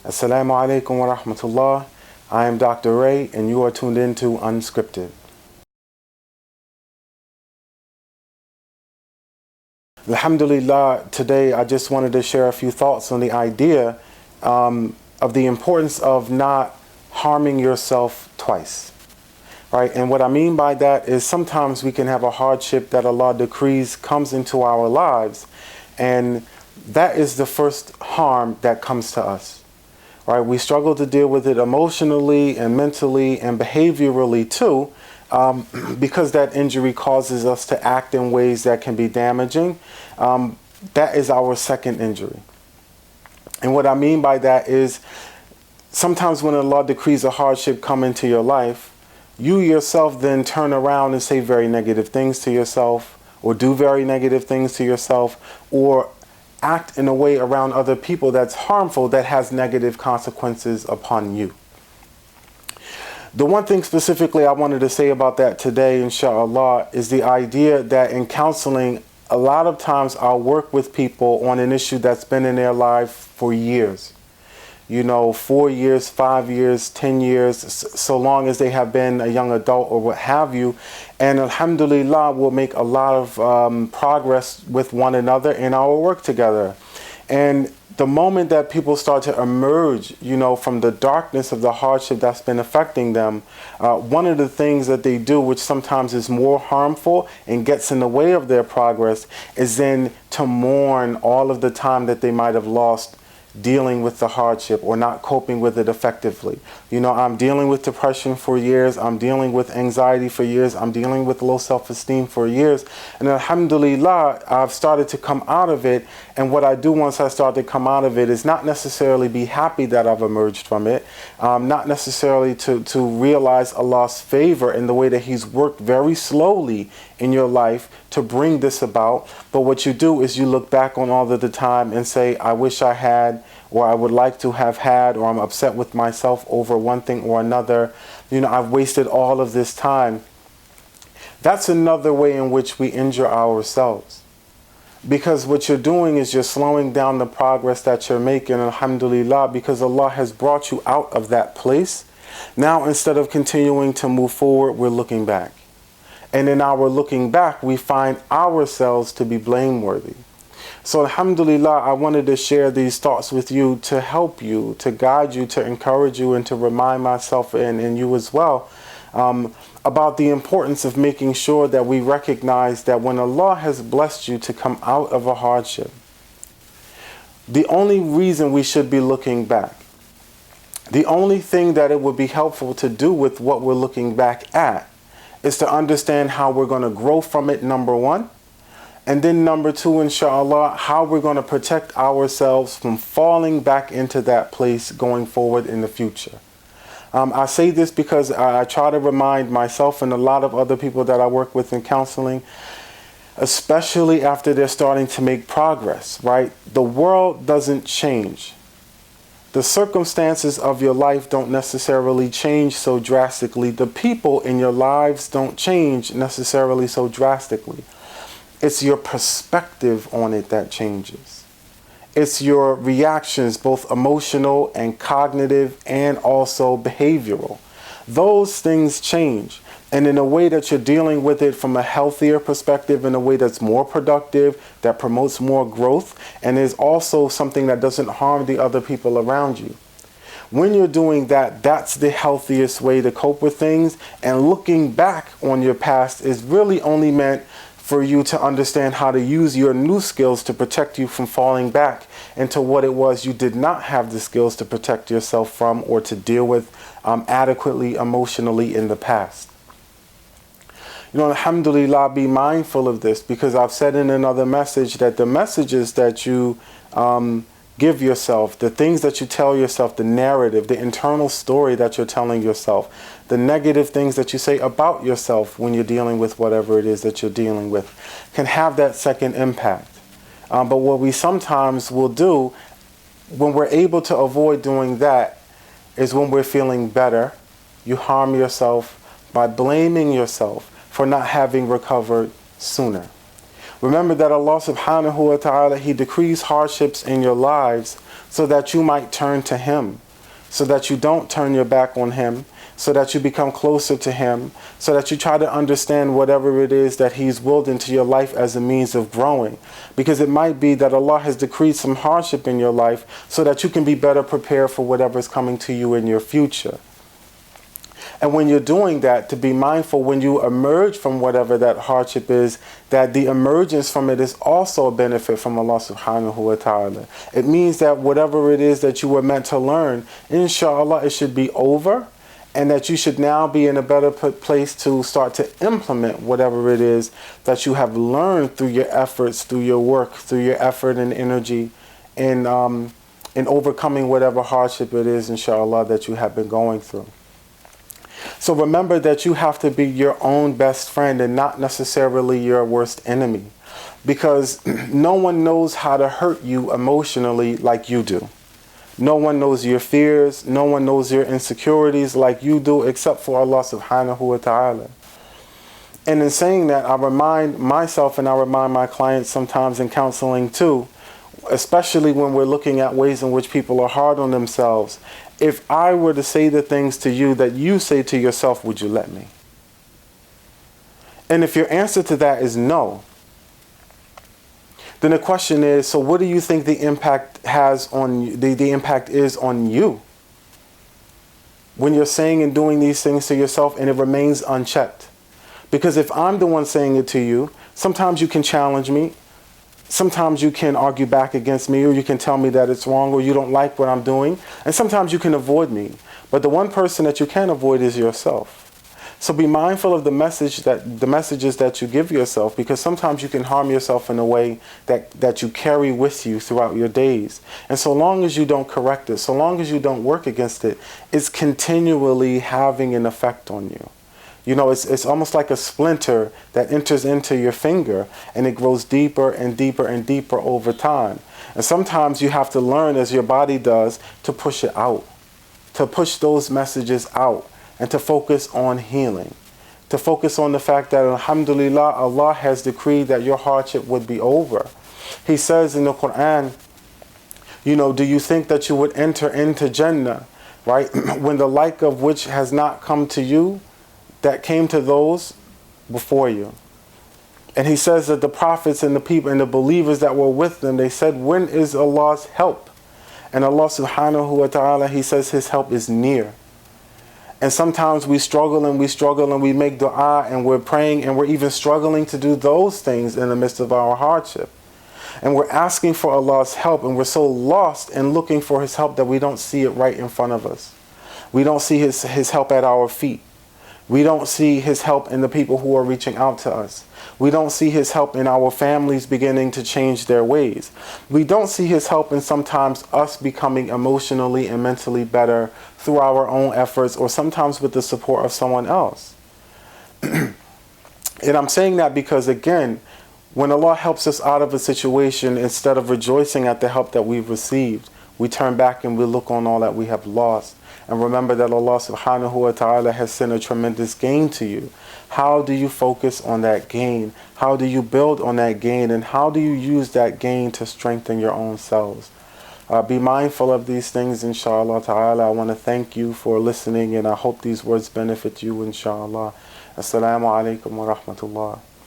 Assalamu alaikum wa rahmatullah. I am Dr. Ray, and you are tuned in to Unscripted. Alhamdulillah, today I just wanted to share a few thoughts on the idea of the importance of not harming yourself twice. Right? And what I mean by that is sometimes we can have a hardship that Allah decrees comes into our lives, and that is the first harm that comes to us. Right? We struggle to deal with it emotionally and mentally and behaviorally too, because that injury causes us to act in ways that can be damaging. That is our second injury. And what I mean by that is sometimes when Allah decrees a hardship come into your life, you yourself then turn around and say very negative things to yourself, or do very negative things to yourself, or act in a way around other people that's harmful, that has negative consequences upon you. The one thing specifically I wanted to say about that today, inshallah, is the idea that in counseling, a lot of times I'll work with people on an issue that's been in their life for years. 4 years, 5 years, 10 years, so long as they have been a young adult or what have you. And alhamdulillah, we'll make a lot of progress with one another in our work together. And the moment that people start to emerge, from the darkness of the hardship that's been affecting them, one of the things that they do, which sometimes is more harmful and gets in the way of their progress, is then to mourn all of the time that they might have lost dealing with the hardship or not coping with it effectively. I'm dealing with depression for years, I'm dealing with anxiety for years, I'm dealing with low self-esteem for years, and alhamdulillah, I've started to come out of it. And what I do once I start to come out of it is not necessarily be happy that I've emerged from it, not necessarily to realize Allah's favor in the way that He's worked very slowly in your life to bring this about. But what you do is you look back on all of the time and say, I wish I had, or I would like to have had, or I'm upset with myself over one thing or another. I've wasted all of this time. That's another way in which we injure ourselves. Because what you're doing is you're slowing down the progress that you're making, alhamdulillah, because Allah has brought you out of that place. Now, instead of continuing to move forward, we're looking back. And in our looking back, we find ourselves to be blameworthy. So alhamdulillah, I wanted to share these thoughts with you to help you, to guide you, to encourage you, and to remind myself and you as well about the importance of making sure that we recognize that when Allah has blessed you to come out of a hardship, the only reason we should be looking back, the only thing that it would be helpful to do with what we're looking back at, is to understand how we're going to grow from it, number one. And then number two, inshallah, how we're going to protect ourselves from falling back into that place going forward in the future. I say this because I try to remind myself and a lot of other people that I work with in counseling, especially after they're starting to make progress, right? The world doesn't change. The circumstances of your life don't necessarily change so drastically. The people in your lives don't change necessarily so drastically. It's your perspective on it that changes. It's your reactions, both emotional and cognitive and also behavioral. Those things change. And in a way that you're dealing with it from a healthier perspective, in a way that's more productive, that promotes more growth, and is also something that doesn't harm the other people around you. When you're doing that, that's the healthiest way to cope with things. And looking back on your past is really only meant for you to understand how to use your new skills to protect you from falling back into what it was you did not have the skills to protect yourself from or to deal with adequately emotionally in the past. Alhamdulillah, be mindful of this, because I've said in another message that the messages that you give yourself, the things that you tell yourself, the narrative, the internal story that you're telling yourself, the negative things that you say about yourself when you're dealing with whatever it is that you're dealing with, can have that second impact. But what we sometimes will do when we're able to avoid doing that is when we're feeling better, you harm yourself by blaming yourself for not having recovered sooner. Remember that Allah subhanahu wa ta'ala, He decrees hardships in your lives so that you might turn to Him, so that you don't turn your back on Him, so that you become closer to Him, so that you try to understand whatever it is that He's willed into your life as a means of growing. Because it might be that Allah has decreed some hardship in your life so that you can be better prepared for whatever is coming to you in your future. And when you're doing that, to be mindful when you emerge from whatever that hardship is, that the emergence from it is also a benefit from Allah subhanahu wa ta'ala. It means that whatever it is that you were meant to learn, inshallah, it should be over, and that you should now be in a better place to start to implement whatever it is that you have learned through your efforts, through your work, through your effort and energy in overcoming whatever hardship it is, inshallah, that you have been going through. So remember that you have to be your own best friend and not necessarily your worst enemy, because no one knows how to hurt you emotionally like you do. No one knows your fears, no one knows your insecurities like you do except for Allah subhanahu wa ta'ala. And in saying that, I remind myself and I remind my clients sometimes in counseling too, especially when we're looking at ways in which people are hard on themselves. If I were to say the things to you that you say to yourself, would you let me? And if your answer to that is no, then the question is, so what do you think the impact has on you, the impact is on you when you're saying and doing these things to yourself and it remains unchecked? Because if I'm the one saying it to you, sometimes you can challenge me. Sometimes you can argue back against me, or you can tell me that it's wrong, or you don't like what I'm doing. And sometimes you can avoid me. But the one person that you can't avoid is yourself. So be mindful of the messages that you give yourself, because sometimes you can harm yourself in a way that you carry with you throughout your days. And so long as you don't correct it, so long as you don't work against it, it's continually having an effect on you. You know, it's almost like a splinter that enters into your finger, and it grows deeper and deeper and deeper over time. And sometimes you have to learn, as your body does, to push it out, to push those messages out, and to focus on healing, to focus on the fact that, alhamdulillah, Allah has decreed that your hardship would be over. He says in the Quran, you know, do you think that you would enter into Jannah, right, when the like of which has not come to you, that came to those before you? And he says that the prophets and the people and the believers that were with them, they said, when is Allah's help? And Allah subhanahu wa ta'ala, He says His help is near. And sometimes we struggle and we make dua and we're praying and we're even struggling to do those things in the midst of our hardship. And we're asking for Allah's help, and we're so lost in looking for His help that we don't see it right in front of us. We don't see His help at our feet. We don't see His help in the people who are reaching out to us. We don't see His help in our families beginning to change their ways. We don't see His help in sometimes us becoming emotionally and mentally better through our own efforts, or sometimes with the support of someone else. And I'm saying that because, again, when Allah helps us out of a situation, instead of rejoicing at the help that we've received, we turn back and we look on all that we have lost. And remember that Allah subhanahu wa ta'ala has sent a tremendous gain to you. How do you focus on that gain? How do you build on that gain? And how do you use that gain to strengthen your own selves? Be mindful of these things, inshallah ta'ala. I want to thank you for listening, and I hope these words benefit you, inshallah. Assalamu alaikum wa rahmatullah.